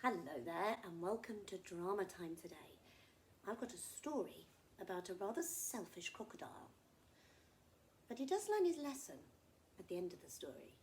Hello there and welcome to Drama Time today. I've got a story about a rather selfish crocodile. But he does learn his lesson at the end of the story.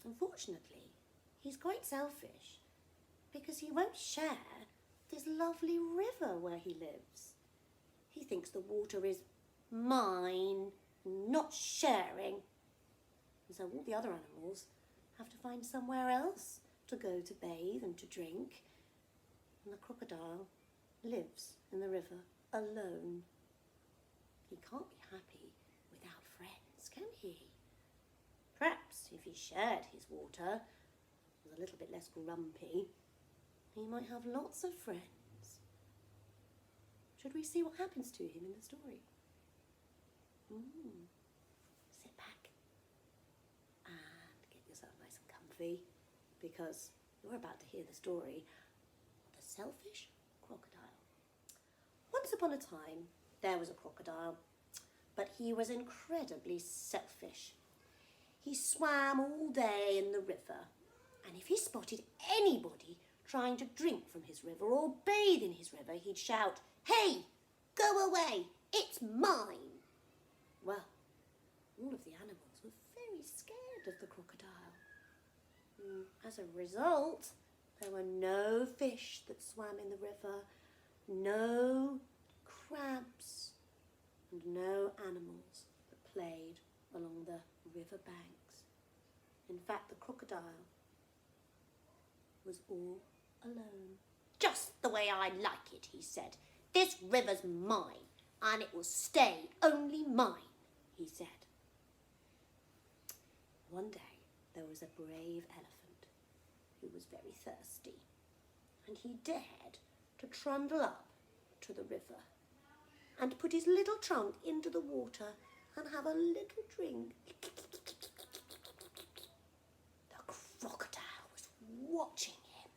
Unfortunately, he's quite selfish because he won't share this lovely river where he lives. He thinks the water is mine, not sharing. And so all the other animals have to find somewhere else to go to bathe and to drink. And the crocodile lives in the river alone. He can't be happy without friends, can he? Perhaps if he shared his water, was a little bit less grumpy, he might have lots of friends. Should we see what happens to him in the story? Sit back and get yourself nice and comfy, because you're about to hear the story of the Selfish Crocodile. Once upon a time, there was a crocodile, but he was incredibly selfish. He swam all day in the river, and if he spotted anybody trying to drink from his river or bathe in his river, he'd shout, "Hey, go away, it's mine." Well, all of the animals were very scared of the crocodile. As a result, there were no fish that swam in the river, no crabs, and no animals that played along the river banks. In fact, the crocodile was all alone. "Just the way I like it," he said. "This river's mine, and it will stay only mine," he said. One day, there was a brave elephant who was very thirsty, and he dared to trundle up to the river and put his little trunk into the water and have a little drink. The crocodile was watching him.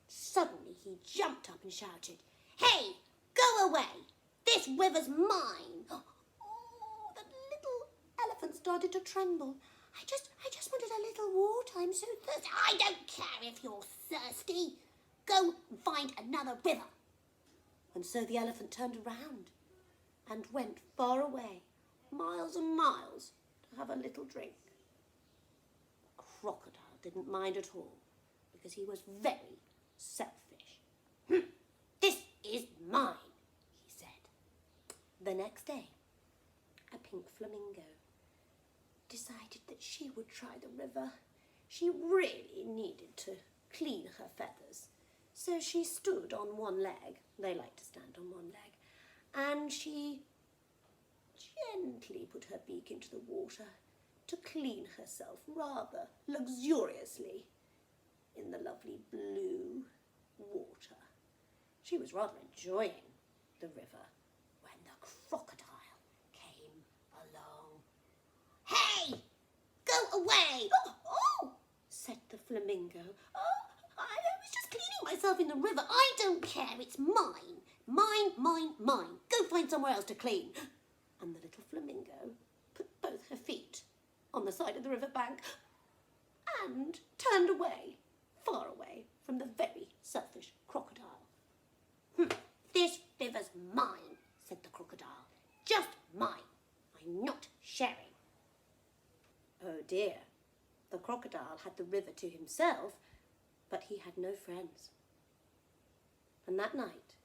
Suddenly he jumped up and shouted, "Hey, go away! This river's mine!" Oh, the little elephant started to tremble. I just wanted a little water. I'm so thirsty." "I don't care if you're thirsty. Go and find another river." And so the elephant turned around and went far away, miles and miles, to have a little drink. The crocodile didn't mind at all, because he was very selfish. "This is mine," he said. The next day, a pink flamingo decided that she would try the river. She really needed to clean her feathers. So she stood on one leg, they like to stand on one leg, and she gently put her beak into the water to clean herself rather luxuriously in the lovely blue water. She was rather enjoying the river when the crocodile came along. "Hey, go away!" Oh, said the flamingo. "Oh, I was just cleaning myself in the river. I don't care, it's mine. Mine, mine, mine. Go find somewhere else to clean." And the little flamingo put both her feet on the side of the river bank and turned away, far away from the very selfish crocodile. "This river's mine," said the crocodile. "Just mine. I'm not sharing." Oh dear, the crocodile had the river to himself, but he had no friends. And that night,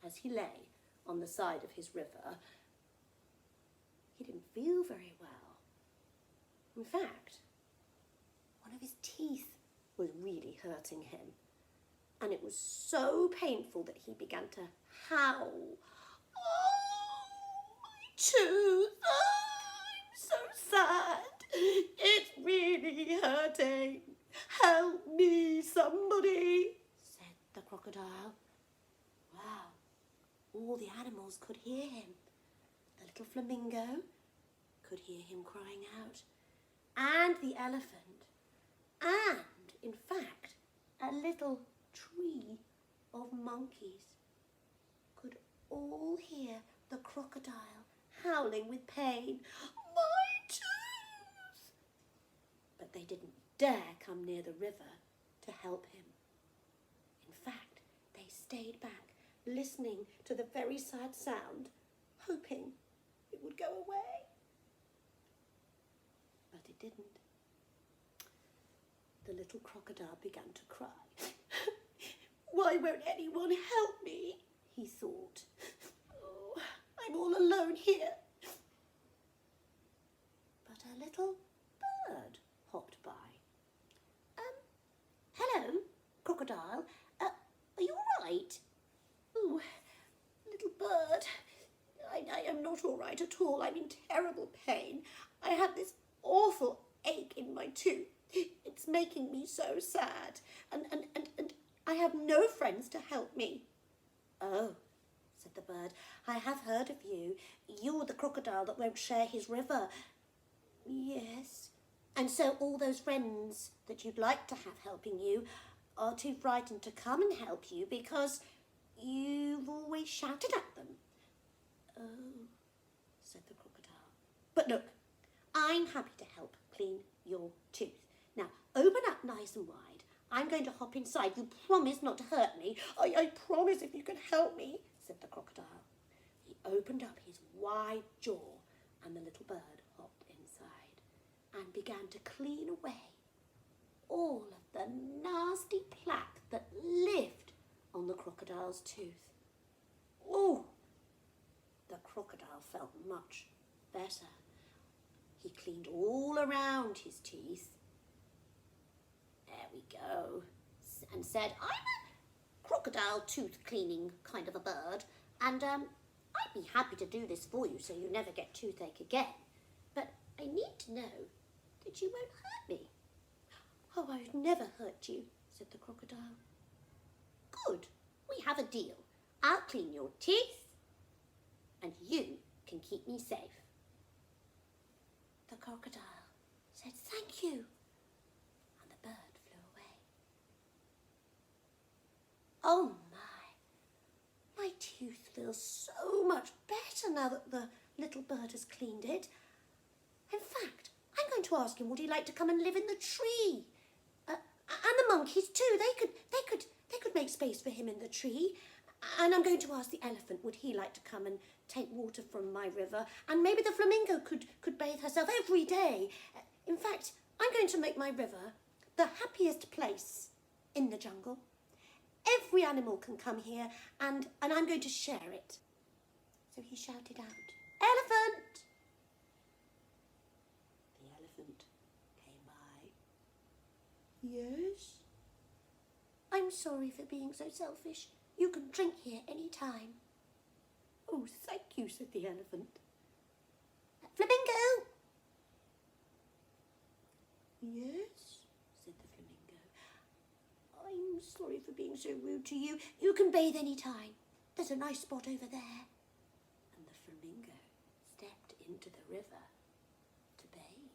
as he lay on the side of his river, he didn't feel very well. In fact, one of his teeth was really hurting him, and it was so painful that he began to howl. "Oh, my tooth! Oh, I'm so sad! It's really hurting! Help me, somebody!" said the crocodile. Wow, all the animals could hear him. The little flamingo could hear him crying out, and the elephant, and, in fact, a little tree of monkeys could all hear the crocodile howling with pain. "My tooth!" But they didn't dare come near the river to help him. fact, they stayed back, listening to the very sad sound, hoping it would go away. But it didn't. The little crocodile began to cry. Why won't anyone help me? He thought. Oh, I'm all alone here. But a little bird hopped by. Hello, crocodile. Are you all right? Oh, little bird. I am not all right at all. I'm in terrible pain. I have this awful ache in my tooth. It's making me so sad. And I have no friends to help me. Oh, said the bird, I have heard of you. You're the crocodile that won't share his river. Yes. And so all those friends that you'd like to have helping you are too frightened to come and help you because you've always shouted at them. Oh, said the crocodile. But look, I'm happy to help clean your tooth. Now, open up nice and wide. I'm going to hop inside. You promise not to hurt me. I promise if you can help me, said the crocodile. He opened up his wide jaw and the little bird hopped inside and began to clean away all of the nasty plaque that lived on the crocodile's tooth. Oh, the crocodile felt much better. He cleaned all around his teeth. There we go. And said, I'm a crocodile tooth cleaning kind of a bird, and I'd be happy to do this for you so you never get toothache again. But I need to know that you won't hurt me. Oh, I would never hurt you, said the crocodile. Good, we have a deal. I'll clean your teeth and you can keep me safe. The crocodile said, thank you, and the bird flew away. Oh my tooth feels so much better now that the little bird has cleaned it. In fact, I'm going to ask him, would he like to come and live in the tree? And the monkeys too. They could make space for him in the tree. And I'm going to ask the elephant, would he like to come and take water from my river? And maybe the flamingo could bathe herself every day. In fact, I'm going to make my river the happiest place in the jungle. Every animal can come here and I'm going to share it. So he shouted out, elephant! The elephant came by. Yes? I'm sorry for being so selfish. You can drink here any time. Oh, thank you, said the elephant. Flamingo! Yes, said the flamingo. I'm sorry for being so rude to you. You can bathe any time. There's a nice spot over there. And the flamingo stepped into the river to bathe.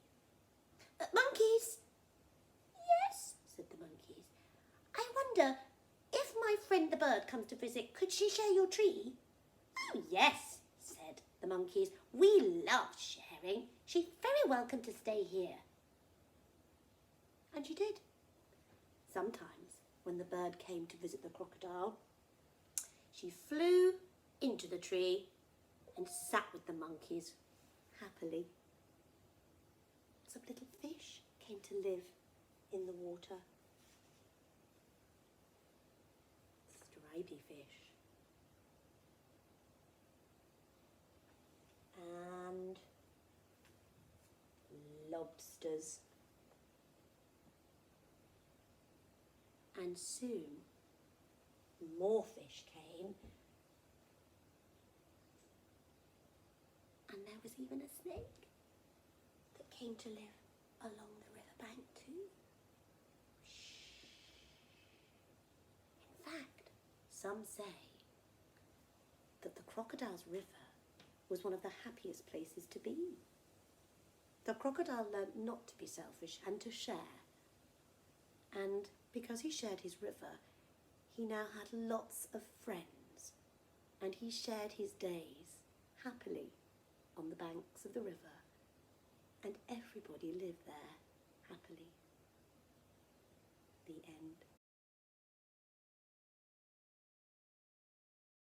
Monkeys! Yes, said the monkeys. I wonder, if my friend the bird comes to visit, could she share your tree? Oh, yes, said the monkeys. We love sharing. She's very welcome to stay here. And she did. Sometimes, when the bird came to visit the crocodile, she flew into the tree and sat with the monkeys happily. Some little fish came to live in the water. Stripy fish. And lobsters. And soon more fish came. And there was even a snake that came to live along the riverbank too. In fact, some say that the crocodile's river was one of the happiest places to be. The crocodile learnt not to be selfish and to share. And because he shared his river, he now had lots of friends, and he shared his days happily on the banks of the river, and everybody lived there happily. The end.